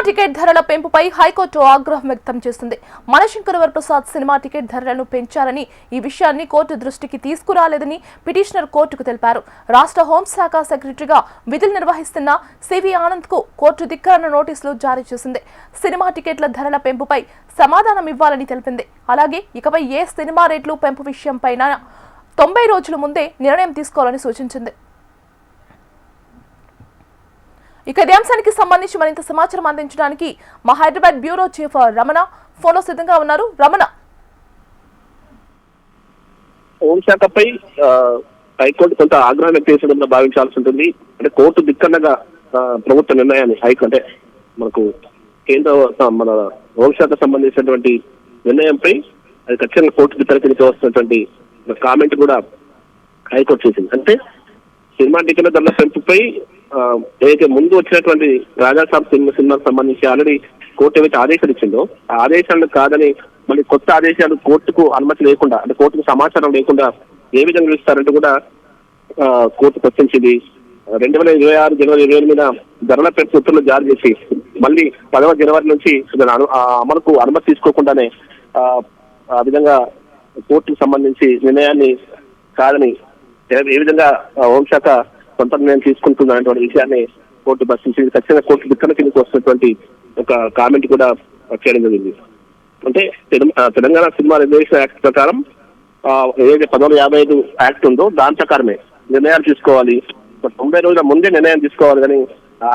Ticket ధరల పెంపుపై high court ఆగ్రహం వ్యక్తం చేసింది. మనశంకర వరప్రసాద్ సినిమా టికెట్ ధరలను పెంచారని, ఈ విషయాన్ని కోర్టు దృష్టికి తీసుకురాలేదని పిటిషనర్ కోర్టుకు తెలిపారు. రాష్ట్ర హోంశాఖ సెక్రటరీగా విధులు నిర్వహిస్తున్న సివి ఆనంద్ కు కోర్టు ధిక్కరణ నోటీసులు జారీ చేసింది. సినిమా టికెట్ల ధరల పెంపుపై సమాధానం ఇవ్వాలని తెలిపింది. అలాగే ఇకపై ఏ సినిమా రేట్లు పెంపు విషయంపైన 90 రోజుల ముందే నిర్ణయం తీసుకోవాలని సూచించింది. ఇక ఈ అంశానికి సంబంధించి మరింత సమాచారం అందించడానికి మా హైదరాబాద్ బ్యూరో చీఫ్ రమణ ఫోన్లో సిద్ధంగా ఉన్నారు. రమణ, హోంశాఖపై హైకోర్టు కొంత ఆగ్రహం వ్యక్తం చేసేందుకు భావించాల్సి ఉంటుంది. అంటే కోర్టు దిక్కన్నగా ప్రభుత్వ నిర్ణయాన్ని అంటే మనకు కేంద్ర మన హోంశాఖ సంబంధించినటువంటి నిర్ణయంపై అది ఖచ్చితంగా కోర్టు దిక్కనకి వస్తున్నటువంటి కామెంట్ కూడా హైకోర్టు చేసింది. అంటే సినిమా టికెట్ల ధరల పెంపుపై ఏదైతే ముందు వచ్చినటువంటి రాజాసాబ్ సినిమాకు సంబంధించి ఆల్రెడీ కోర్టు ఏవైతే ఆదేశాలు ఇచ్చిందో ఆ ఆదేశాలను కాదని మళ్ళీ కొత్త ఆదేశాలు కోర్టుకు అనుమతి లేకుండా, అంటే కోర్టుకు సమాచారం లేకుండా ఏ విధంగా ఇస్తారంటూ కూడా కోర్టు ప్రశ్నించింది. 2026 జనవరి 28 ధరల పెంపు ఉత్తర్వులు జారీ చేసి మళ్ళీ 10వ జనవరి నుంచి అమలుకు అనుమతి తీసుకోకుండానే ఆ విధంగా కోర్టుకు సంబంధించి నిర్ణయాన్ని కాదని ఏ విధంగా హోంశాఖ సొంత నిర్ణయం తీసుకుంటున్నటువంటి విషయాన్ని కోర్టు ప్రశ్నించింది. ఖచ్చితంగా కోర్టు దిక్కన కిందకి వస్తున్నటువంటి ఒక కామెంట్ కూడా చేయడం జరిగింది. అంటే తెలంగాణ సినిమా రెగ్యులేషన్ యాక్ట్ ప్రకారం ఏదైతే 1955 యాక్ట్ ఉందో దాని ప్రకారమే నిర్ణయాలు తీసుకోవాలి. 90 రోజుల ముందే నిర్ణయం తీసుకోవాలి, కానీ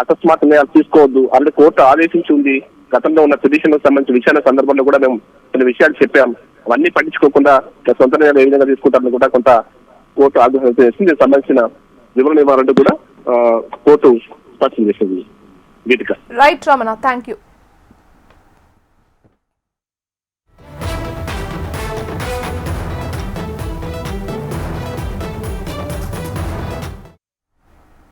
అకస్మాత్ నిర్ణయాలు తీసుకోవద్దు. ఆల్రెడీ కోర్టు ఆదేశించి ఉంది. గతంలో ఉన్న పిటిషన్లకు సంబంధించిన విషయాల సందర్భంలో కూడా మేము కొన్ని విషయాలు చెప్పాం. అవన్నీ పట్టించుకోకుండా సొంత నిర్ణయాలు ఏ విధంగా తీసుకుంటారని కూడా కొంత కోర్టు ఆగ్రహం చేసింది. దీనికి సంబంధించిన వివరణ ఇవ్వాలంటూ కూడా కోర్టు స్పష్టం చేసింది. Right Ramana, thank you.